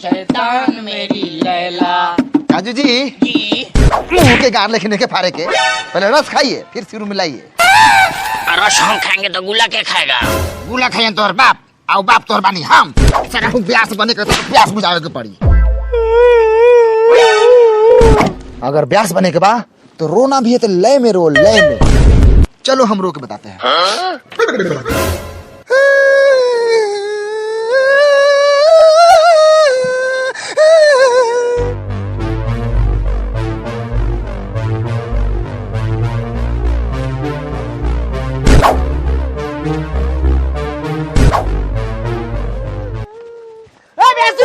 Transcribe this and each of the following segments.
शैतान मेरी लैला। काजू जी मुंह के गार लिखने के फारे के पहले रस खाइए फिर सिर मिलाइए। रस हम खाएंगे तो गुला क्या खाएगा? गुला खाइए तोर बाप और बाप तोर बानी हम सारा प्यास बने के तो प्यास बुझावे के पड़ी। अगर ब्यास बने के बाद तो रोना भी है तो लय में रो, लय में। चलो हम रो के बताते हैं।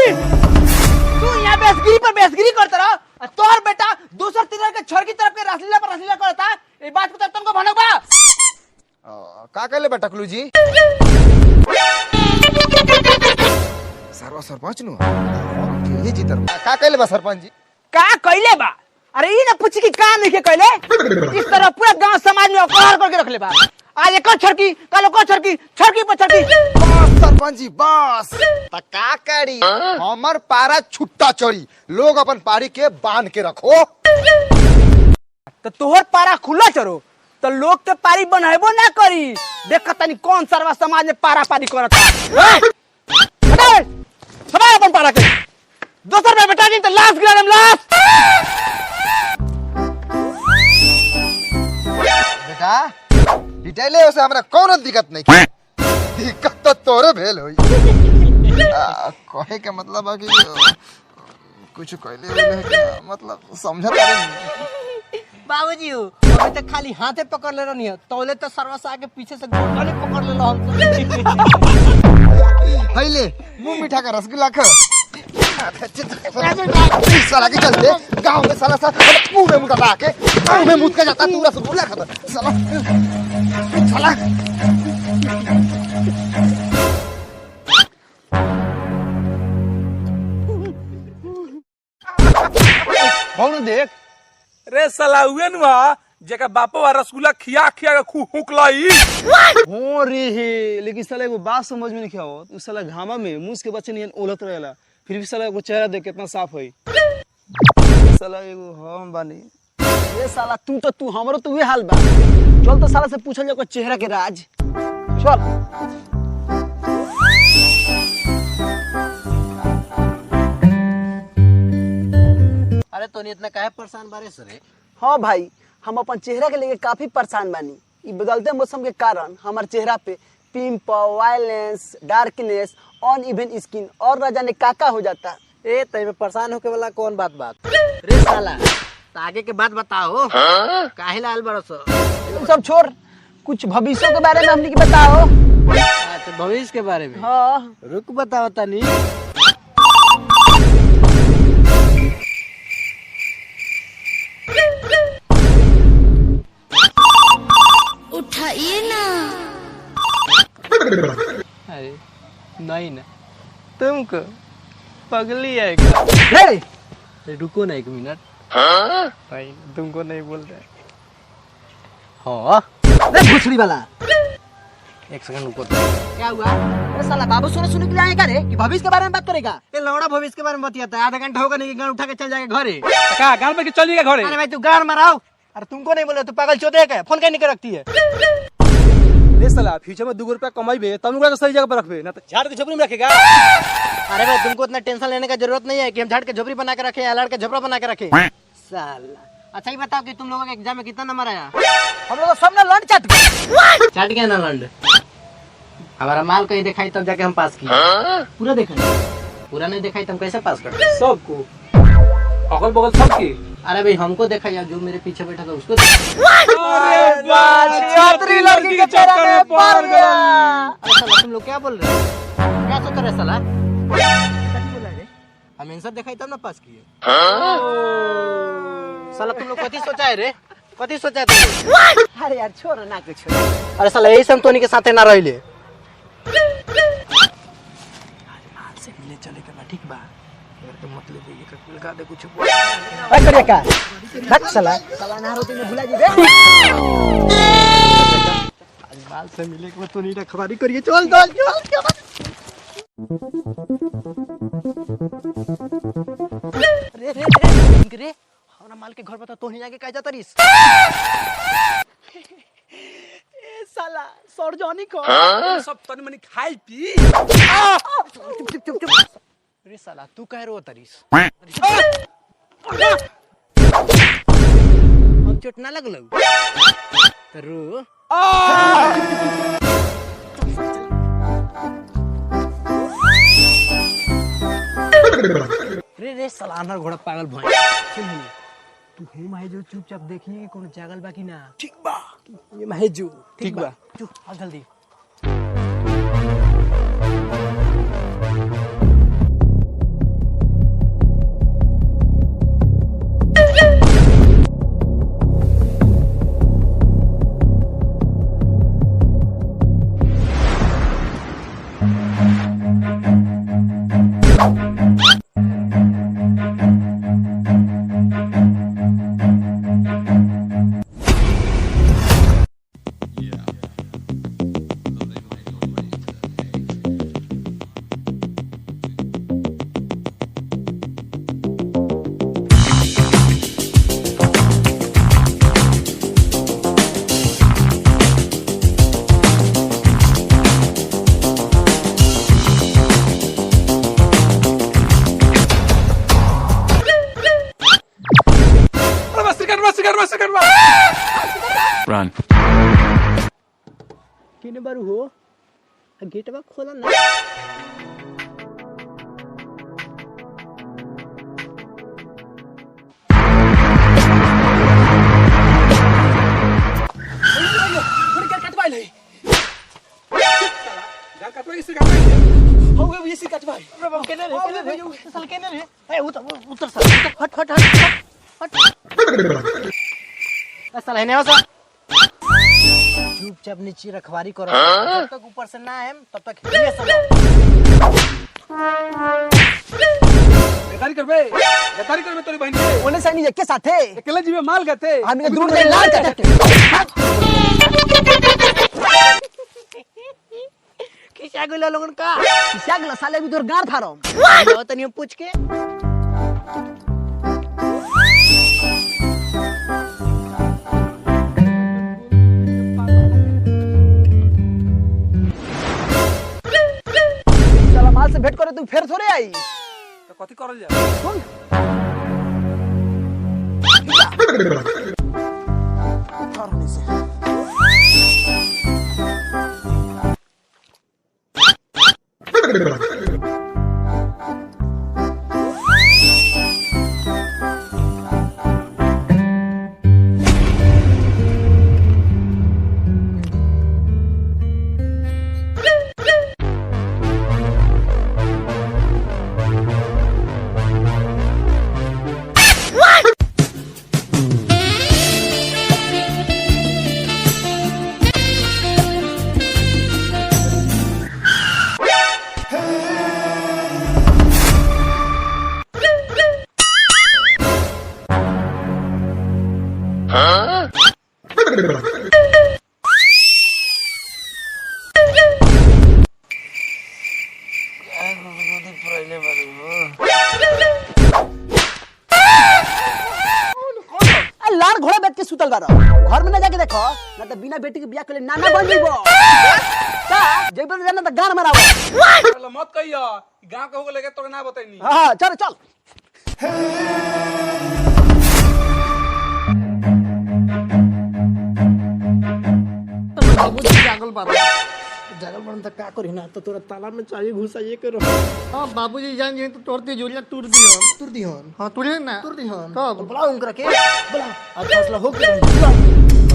तू यहाँ बेसगिरी पर बेसगिरी करता रहा, तोर बेटा दूसर तीसर के छोर की तरफ के रसलीला पर रसलीला करता। ये बात को तुमको भनोबा का कहले बा टकलू जी? सरवा सरपंच नु ये जीतर का कहले बा सरपंच जी? का कहले बा? अरे ई ना पूछी कि का नहीं के कहले। इस तरह पूरा गांव समाज में अकरार करके रख ले बा। आज एक छड़की कल को छड़की छड़की पर छड़की। बस सरपंच जी बस त का करी हमर पारा छुट्टा चोरी लोग अपन पारी के बांध के रखो। तो तोहर पारा खुला चरो तो लोग के पारी बनाएबो ना करी। देख तनी कौन सरवा समाज में पारा पारी करता। हटाओ सब अपन पारा के दोसर में बेटा जी तो लाश गिरा हम लाश। बेटा डिटेले से हमरा कोनो दिक्कत नहीं। दिक्कत तो तोरे भेल होई। कहे के मतलब है कि कुछ कहले मतलब समझत नहीं। बाबूजी अभी तक खाली हाथे पकड़ ले रहनी है तौले तो सर्वस आके पीछे से घोटने पकड़ ले हम। पहले मुंह मीठा का रसगुल्ला खा। साला के चलते गांव में साला सा मुंह में मुंह लगा के गांव में मुंह का जाता तू रसगुल्ला खाता साला साला। कौन देख रे साला हुए नुआ जेका बापो रसगुल्ला खिया खिया के खूब हुकलाई। हो रे हे लेकिन साला एगो बात समझ में नहीं आवत। उ साला घामा में मूस के बच्चे नियन ओलत रहेला फिर भी साला एगो चेहरा देख कितना साफ है। साला एगो हम बानी ये साला तू हमरो तो उहे हाल बा। चल तो साला से पूछल जाओ चेहरा के राज। चल अरे तो इतना काहे परेशान बारे सरे? हाँ भाई हम अपन चेहरा के लेके काफी परेशान बानी। ई बदलते मौसम के कारण हमारे चेहरा पे पिंपल, वायलेंस, डार्कनेस, अनइवन स्किन और न जाने काका हो जाता। ए तई में परेशान होके वाला कौन बात रे साला तो आगे के बात बताओ। काहे लाल बरस सब छोड़ कुछ भविष्य के बारे में हमनी के बताओ। तो भविष्य के बारे में हाँ रुक बताओ तनी। उठाइए ना। अरे नहीं ना तुमको पगली आएगा। रुको ना एक मिनट। नहीं तुमको नहीं बोल रहे। हाँ घुसड़ी वाला एक सेकंड रुको। क्या हुआ? अरे साला बाबू सुने के लिए आएगा रे कि भविष्य के बारे में बात करेगा? ये लौड़ा भविष्य के बारे में बतियाता है। आधा घंटा होगा नहीं गान उठा के चल जाएगा घरे। का गान में चलिएगा घरे? अरे भाई तू गान मराओ। अरे तुमको नहीं बोले तू पागल चोदे है फोन कहीं नहीं रखती है। रे साला फ्यूचर में 2 रुपया कमाइबे तब उनका सही जगह पर रखबे ना तो झाड़ के झोपड़ी में रखेगा। अरे भाई तुमको इतना टेंशन लेने का जरूरत नहीं है कि हम झाड़ के झोपड़ी बना के रखे या लड़ के झोपड़ा बना के रखे। साला अच्छा ही बताओ कि तुम लोगों के एग्जाम में कितना नंबर आया? हम लोग सब ना लंड चाट गया ना लंड। हमारा माल कहीं दिखाई तब जाके हम पास किए। पूरा देखा पूरा नहीं दिखाई तुम कैसे पास कर? सबको अगल बगल सबकी। अरे भाई हमको देखा या जो मेरे पीछे बैठा था उसको। लड़की के चेहरा में पड़ गया। अरे साला तुम लोग क्या बोल रहे हो? क्या सोच रहे साला? हम आंसर दिखाई तब ना पास किए। साला तुम लोग कथी सोचा है रे? कथी सोचा है तुम? अरे यार छोड़ ना कुछ। अरे साला यही से हम तोनी के साथे ना रहिले। से मिले चले के बा ठीक बा। अगर तुम मतलब ये का लगा दे कुछ भाई करिए का हट साला ना रोटी में भुला जी बे। आज बाल से मिले के तो नहीं खबरी करिए। चल चल चल। रे रे रे रे हमरा माल के घर बता तो नहीं आके का जाता रिस ए साला सरजनी को सब तनी मनी खाई पी चुप चुप चुप रे साला तू कह रो तरिस अब चोट ना लगलो रो रे रे साला अनर घोड़ा पागल भई सुन हनी तू हे माहे जो चुपचाप देखिए कि कौन जागल बाकी ना ठीक बा ये माहे जो ठीक बा चुप आ जल्दी Run. किने बारू हो गेटवा खोला ना हो गए ये सिर कटवाई केने रे साल केने रे ए उतर साल हट हट हट साल है ना सा चुपचाप नीचे रखवारी करो जब तक ऊपर से ना आएम तब तक ये सब गद्दारी करबे तोरी बहन के ओने से नहीं के साथे अकेले जीवे माल गते हमने दूर दे लाल करते किसा गलो लोगन का किसा गलो साले भी दूर गार थारो लो तनी पूछ के माल से भेंट करे तू फिर थोड़े आई तो कथि करल जा सुन लार घोड़ा बैठ के सुतल बारो घर में ना जाके देखो ना तो बिना बेटी के बियाह के लिए नाना बन जीवो का जेबे जाना तो गान मरावो मत कहियो गांव के हो गेले तो ना बताइनी हां चल चल जागल बन तक का करी ना तो तोरा तालाब में चाहिए घुसाइए के रहो हां बाबूजी जान जे तो तोरते जोरिया तुर दिहन हां तुरे ना तुर दिहन तब बुलाओ उनकरा के बुला आज फैसला हो के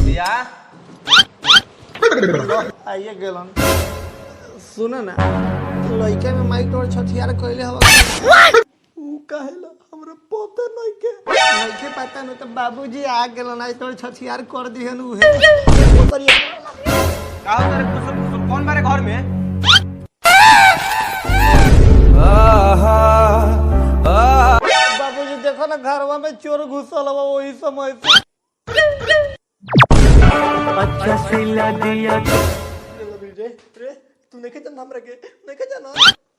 भैया आइए गेलन सुन ना लइका में माइक तोड़ छठियार कइले हवा ऊ कहेला हमरा पता नहीं के पता नहीं तो बाबूजी आ गेलन आई तोड़ छठियार कर दिहन ऊ है का हो तेरे कुछ कौन मारे घर में बाबूजी देखो ना घरवा में चोर घुसल हवा वही समय से अच्छा सिला दिया रे तू नहीं जान हमरा के नहीं जाना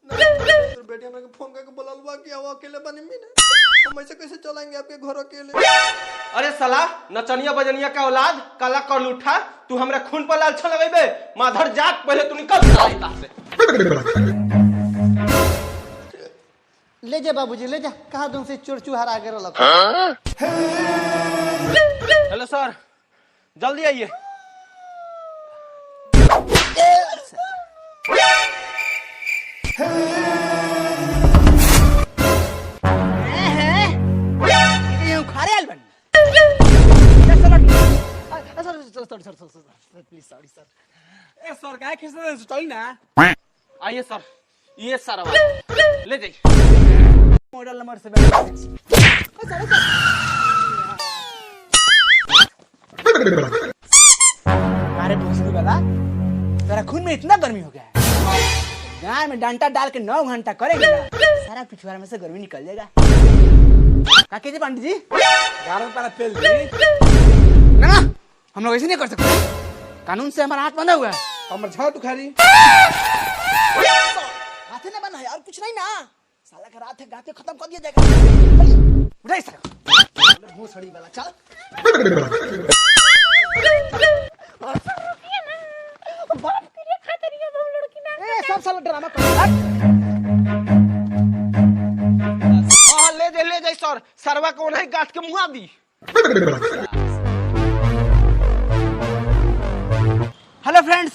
तो बेटे हमरा के फोन करके बोललवा कि अब अकेले बनी में ना हम ऐसे कैसे चलाएंगे आपके घर अकेले। अरे साला नचनिया बजनिया का औलाद काला कर उठा तू हमरा खून पर लाल छल लगेबे माधर जात पहले तू निकल साला से। ले जा बाबूजी ले जा, कहा तुमसे चोर चुहार आगे रख। हेलो सर जल्दी आइए। प्लीज सॉरी सर। ए सर काय खिसने चल ना। आइए सर ये सारा ले जाइए। Model number 7। अरे भोसड़ी वाला तेरा खून में इतना गर्मी हो गया है, गाय में डंडा डाल के 9 घंटा करेंगे ना सारा पिछवाड़ा में से गर्मी निकल जाएगा। क्या कहते पंडित जी? 11 रुपया तेल दी। ना हम लोग ऐसे नहीं कर सकते, कानून से हमारा हाथ बंधा हुआ है। हमर झाड़ तू खाली हाथ नहीं बना है और कुछ नहीं ना, साला का रात है गाते खत्म कर दिया जाएगा। उठाइए सर भोसड़ी वाला चल। सब साला ड्रामा कर। हाँ ले जाइए सर सरवा को नहीं गांठ के मुआ दी। Hello friends,